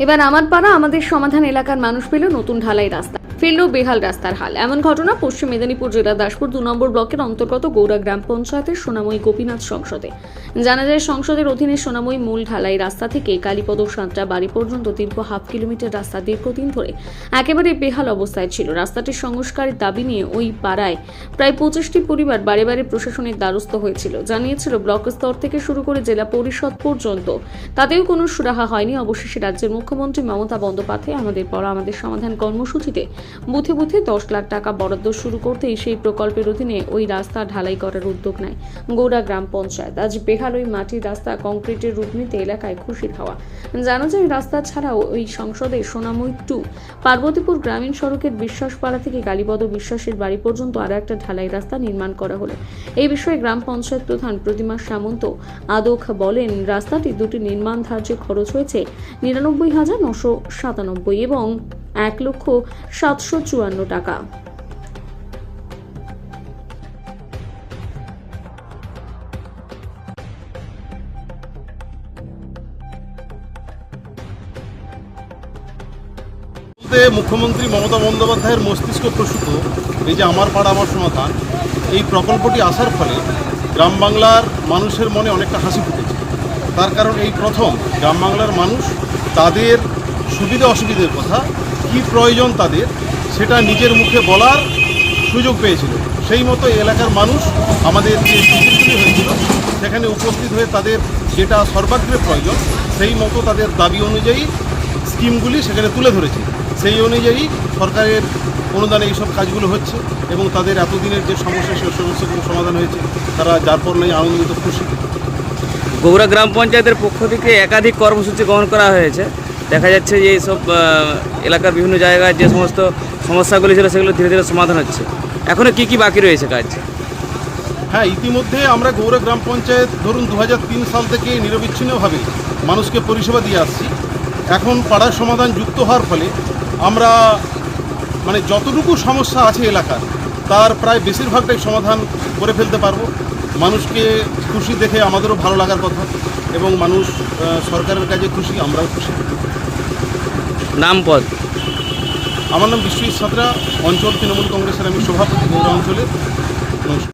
এবার আমার পাড়া আমাদের সমাধান এলাকার মানুষ পেল নতুন ঢালাই রাস্তা, ফিরল বেহাল রাস্তার হাল। এমন ঘটনা পশ্চিম মেদিনীপুর জেলার দাসপুর 2 নম্বর ব্লকের অন্তর্গত গৌড়া গ্রাম পঞ্চায়েতের সোনাময়ী গোপীনাথ সংসদে। জানা যায়, সংসদের অধীনে সোনাময়ী মূল ঢালাই রাস্তা থেকে কালীপদ সাঁতরা বাড়ি পর্যন্ত দীর্ঘ হাফ কিলোমিটার রাস্তা দীর্ঘদিন ধরে একেবারে বেহাল অবস্থায় ছিল। রাস্তাটির সংস্কারের দাবি নিয়ে ওই পাড়ায় প্রায় 25টি পরিবার বারে বারে প্রশাসনের দ্বারস্থ হয়েছিল, জানিয়েছিল ব্লক স্তর থেকে শুরু করে জেলা পরিষদ পর্যন্ত। তাতেও কোনো সুরাহা হয়নি। অবশেষে রাজ্যের মুখ্যমন্ত্রী মমতা বন্দ্যোপাধ্যায় আমাদের পড়া আমাদের সমাধান কর্মসূচিতে বুথে বুথে 10 লাখ টাকা বরাদ্দ শুরু করতেই সেই প্রকল্পের অধীনে ওই রাস্তা ঢালাই করার উদ্যোগ নেয় গৌড়া গ্রাম পঞ্চায়েত। আজ বেহাল ওই মাটির রাস্তা কংক্রিটের রূপ নিতে এলাকায় খুশির হাওয়া। জানা যায়, রাস্তা ছাড়াও ওই সংসদে সোনাময়ী 2 পার্বতীপুর গ্রামীণ সড়কের বিশ্বাসপাড়া থেকে কালীপদ বিশ্বাসের বাড়ি পর্যন্ত আরও একটা ঢালাই রাস্তা নির্মাণ করা হলো। এই বিষয়ে গ্রাম পঞ্চায়েত প্রধান প্রতিমা সামন্ত আদক বলেন, রাস্তাটি দুটি নির্মাণ ধার্যে খরচ হয়েছে 99,997 এবং 1,754 টাকা। মুখ্যমন্ত্রী মমতা বন্দ্যোপাধ্যায়ের মস্তিষ্ক প্রসূত এই যে আমার পাড়া আমার সমাধান, এই প্রকল্পটি আসার ফলে গ্রাম বাংলার মানুষের মনে অনেকটা হাসি ফুটেছে। তার কারণ এই প্রথম গ্রাম বাংলার মানুষ তাদের সুবিধা অসুবিধার কথা, কি প্রয়োজন তাদের, সেটা নিজের মুখে বলার সুযোগ পেয়েছিল। সেই মতো এলাকার মানুষ আমাদের যে শিবিরগুলি হয়েছিল সেখানে উপস্থিত হয়ে তাদের যেটা সর্বাগ্রে প্রয়োজন সেই মতো তাদের দাবি অনুযায়ী স্কিমগুলি সেখানে তুলে ধরেছে। সেই অনুযায়ী সরকারের অনুদানে এইসব কাজগুলো হচ্ছে এবং তাদের এতদিনের যে সমস্যা সেই সমস্যাগুলো সমাধান হয়েছে। তারা যার পর নেই আনন্দিত, খুশি। গৌড়া গ্রাম পঞ্চায়েতের পক্ষ থেকে একাধিক কর্মসূচি গ্রহণ করা হয়েছে। দেখা যাচ্ছে যে এইসব এলাকার বিভিন্ন জায়গায় যে সমস্ত সমস্যাগুলি ছিল সেগুলো ধীরে ধীরে সমাধান হচ্ছে। এখনও কি বাকি রয়েছে কাজ? হ্যাঁ, ইতিমধ্যে আমরা গৌড়া গ্রাম পঞ্চায়েত ধরুন 2003 সাল থেকে নিরবিচ্ছিন্নভাবে মানুষকে পরিষেবা দিয়ে আসছি। এখন পাড়ার সমাধান যুক্ত হওয়ার ফলে আমরা যতটুকু সমস্যা আছে এলাকার তার প্রায় বেশিরভাগটাই সমাধান করে ফেলতে পারবো। মানুষকে খুশি দেখে আমাদেরও ভালো লাগার কথা এবং মানুষ সরকারের কাজে খুশি, আমরাও খুশি। নাম পদ? আমার নাম বিশ্বজিৎ সাঁতরা, অঞ্চল তৃণমূল কংগ্রেসের আমি সভাপতি গৌড়া অঞ্চলে। নমস্কার।